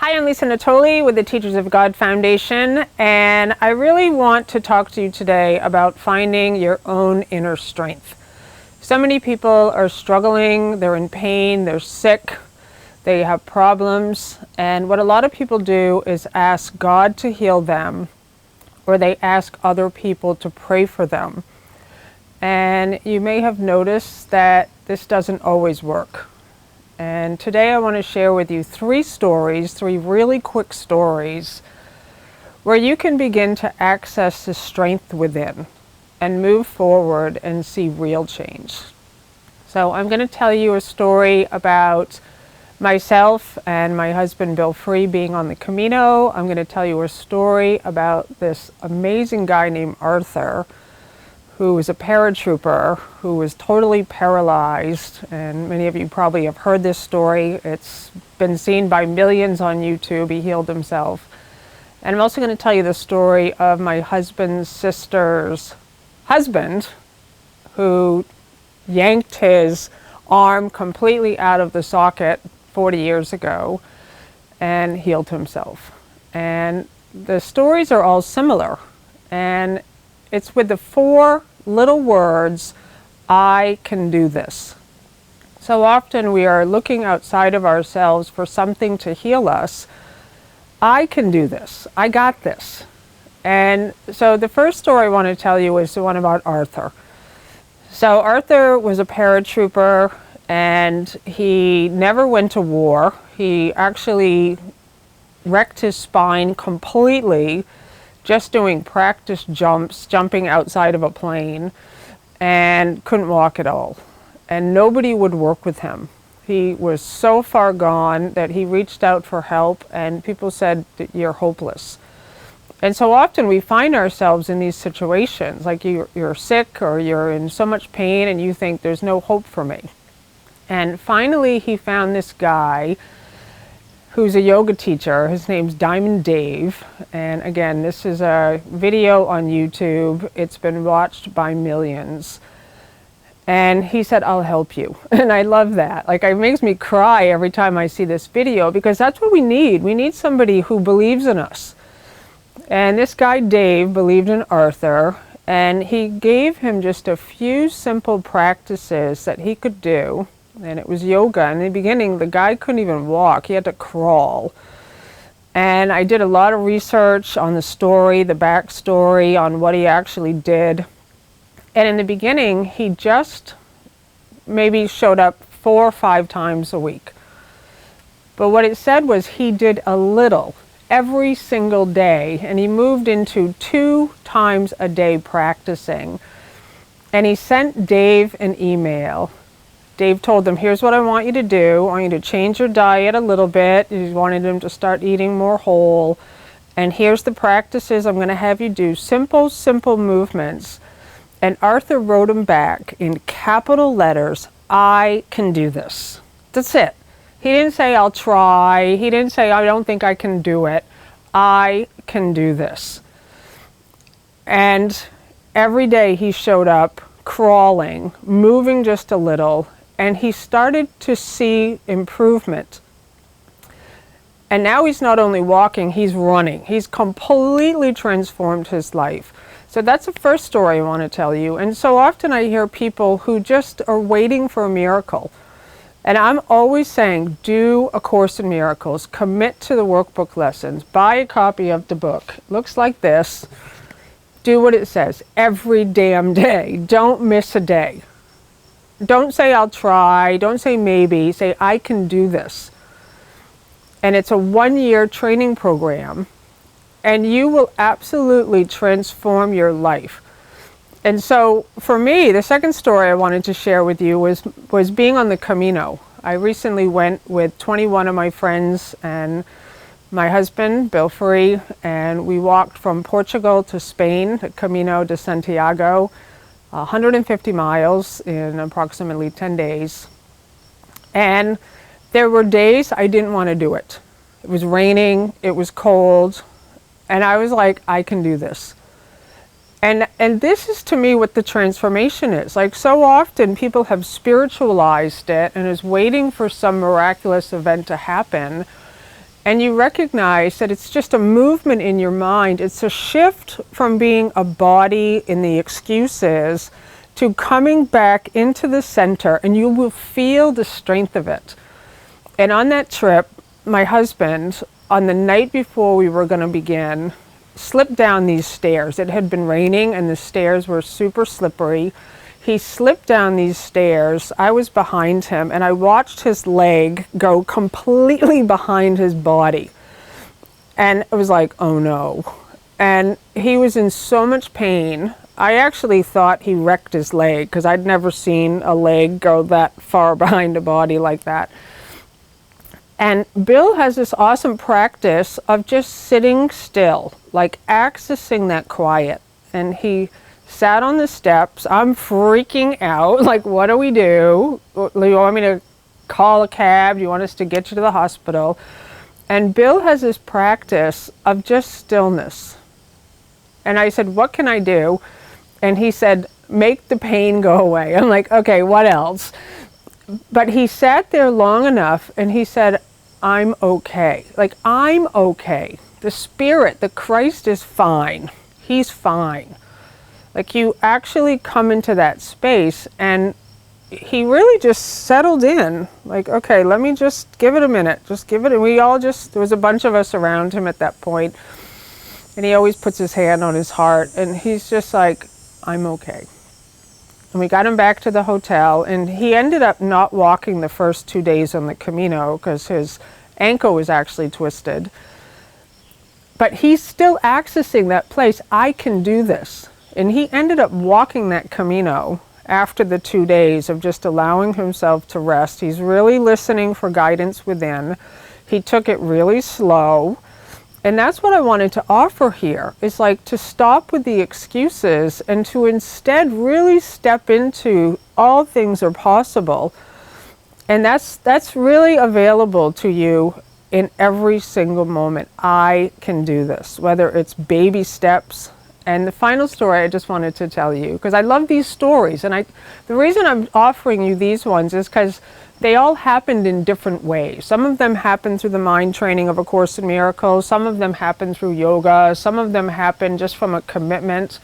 Hi, I'm Lisa Natoli with the Teachers of God Foundation, and I really want to talk to you today about finding your own inner strength. So many people are struggling, they're in pain, they're sick, they have problems, and what a lot of people do is ask God to heal them, or they ask other people to pray for them. And you may have noticed that this doesn't always work. And today I want to share with you three really quick stories, where you can begin to access the strength within and move forward and see real change. So I'm going to tell you a story about myself and my husband Bill Free being on the Camino. I'm going to tell you a story about this amazing guy named Arthur, who was a paratrooper, who was totally paralyzed, and many of you probably have heard this story. It's been seen by millions on YouTube. He healed himself. And I'm also going to tell you the story of my husband's sister's husband, who yanked his arm completely out of the socket 40 years ago and healed himself. And the stories are all similar, and it's with the four little words, I can do this. So often we are looking outside of ourselves for something to heal us. I can do this. I got this. And so the first story I want to tell you is the one about Arthur. So Arthur was a paratrooper, and he never went to war. He actually wrecked his spine completely just doing practice jumps, jumping outside of a plane, and couldn't walk at all. And nobody would work with him. He was so far gone that he reached out for help, and people said that you're hopeless. And so often we find ourselves in these situations, like you're sick or you're in so much pain and you think there's no hope for me. And finally he found this guy who's a yoga teacher. His name's Diamond Dave. And again, this is a video on YouTube. It's been watched by millions. And he said, I'll help you. And I love that. Like, it makes me cry every time I see this video, because that's what we need. We need somebody who believes in us. And this guy, Dave, believed in Arthur, and he gave him just a few simple practices that he could do. And it was yoga. In the beginning, the guy couldn't even walk. He had to crawl. And I did a lot of research on the story, the backstory, on what he actually did. And in the beginning, he just maybe showed up 4 or 5 times a week. But what it said was he did a little every single day, and he moved into 2 times a day practicing. And he sent Dave an email. Dave told them, here's what I want you to do. I want you to change your diet a little bit. He wanted him to start eating more whole. And here's the practices I'm going to have you do. Simple movements. And Arthur wrote him back in capital letters, I can do this. That's it. He didn't say, I'll try. He didn't say, I don't think I can do it. I can do this. And every day he showed up crawling, moving just a little, and he started to see improvement. And now he's not only walking, he's running. He's completely transformed his life. So that's the first story I want to tell you. And so often I hear people who just are waiting for a miracle. And I'm always saying, do A Course in Miracles, commit to the workbook lessons, buy a copy of the book. It looks like this. Do what it says every damn day. Don't miss a day. Don't say I'll try. Don't say maybe. Say I can do this. And it's a 1-year training program. And you will absolutely transform your life. And so for me, the second story I wanted to share with you was being on the Camino. I recently went with 21 of my friends and my husband, Bill Free, and we walked from Portugal to Spain, the Camino de Santiago, 150 miles in approximately 10 days. And there were days I didn't want to do it. It was raining, it was cold, and I was like, I can do this. And this is to me what the transformation is. Like, so often people have spiritualized it and is waiting for some miraculous event to happen. And you recognize that it's just a movement in your mind. It's a shift from being a body in the excuses to coming back into the center, and you will feel the strength of it. And on that trip, my husband, on the night before we were going to begin, slipped down these stairs. It had been raining and the stairs were super slippery. He slipped down these stairs. I was behind him and I watched his leg go completely behind his body. And it was like, oh no. And he was in so much pain. I actually thought he wrecked his leg because I'd never seen a leg go that far behind a body like that. And Bill has this awesome practice of just sitting still, like accessing that quiet. And he sat on the steps. I'm freaking out. Like, what do we do? You want me to call a cab? Do you want us to get you to the hospital? And Bill has this practice of just stillness. And I said, what can I do? And he said, make the pain go away. I'm like, okay, what else? But he sat there long enough and he said, I'm okay. Like, I'm okay. The Spirit, the Christ is fine. He's fine. Like, you actually come into that space and he really just settled in. Like, okay, let me just give it a minute. Just give it. And we all just, there was a bunch of us around him at that point. And he always puts his hand on his heart and he's just like, I'm okay. And we got him back to the hotel, and he ended up not walking the first 2 days on the Camino because his ankle was actually twisted. But he's still accessing that place. I can do this. And he ended up walking that Camino after the 2 days of just allowing himself to rest. He's really listening for guidance within. He took it really slow. And that's what I wanted to offer here, is like to stop with the excuses and to instead really step into all things are possible. And that's really available to you in every single moment. I can do this, whether it's baby steps. And the final story I just wanted to tell you, because I love these stories. And the reason I'm offering you these ones is because they all happened in different ways. Some of them happened through the mind training of A Course in Miracles. Some of them happened through yoga. Some of them happened just from a commitment.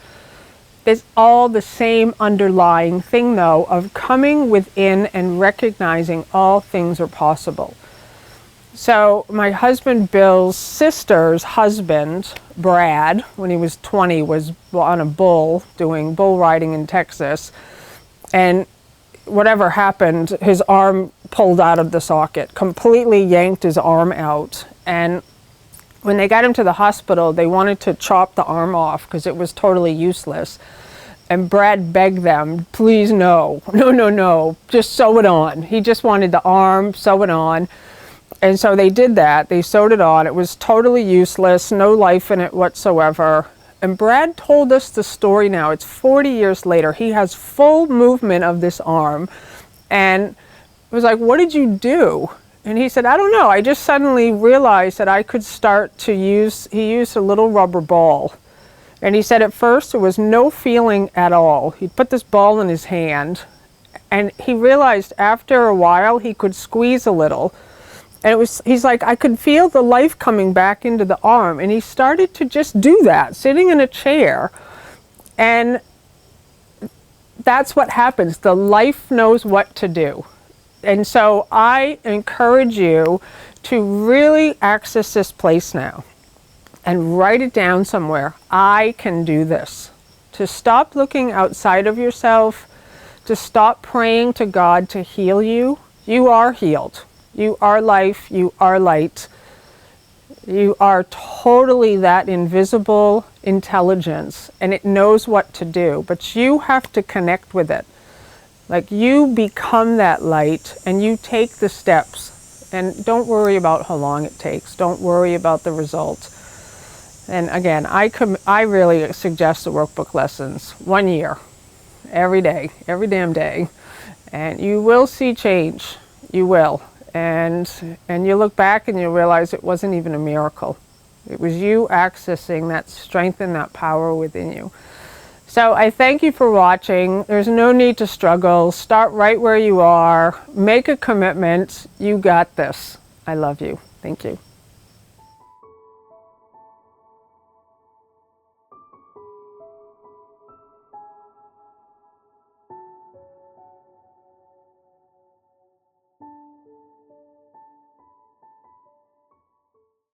It's all the same underlying thing, though, of coming within and recognizing all things are possible. So my husband Bill's sister's husband, Brad, when he was 20, was on a bull, doing bull riding in Texas. And whatever happened, his arm pulled out of the socket, completely yanked his arm out. And when they got him to the hospital, they wanted to chop the arm off because it was totally useless. And Brad begged them, please no, just sew it on. He just wanted the arm, sew it on. And so they did that. They sewed it on. It was totally useless, no life in it whatsoever. And Brad told us the story now. It's 40 years later. He has full movement of this arm. And it was like, what did you do? And he said, I don't know. I just suddenly realized that I could start to he used a little rubber ball. And he said at first there was no feeling at all. He put this ball in his hand. And he realized after a while he could squeeze a little. And he's like, I could feel the life coming back into the arm. And he started to just do that, sitting in a chair. And that's what happens. The life knows what to do. And so I encourage you to really access this place now and write it down somewhere. I can do this. To stop looking outside of yourself, to stop praying to God to heal you. You are healed. You are life, you are light. You are totally that invisible intelligence, and it knows what to do, but you have to connect with it. Like, you become that light and you take the steps, and don't worry about how long it takes. Don't worry about the result. And again, I really suggest the workbook lessons 1 year, every day, every damn day, and you will see change. You will. And you look back and you realize it wasn't even a miracle. It was you accessing that strength and that power within you. So I thank you for watching. There's no need to struggle. Start right where you are. Make a commitment. You got this. I love you. Thank you.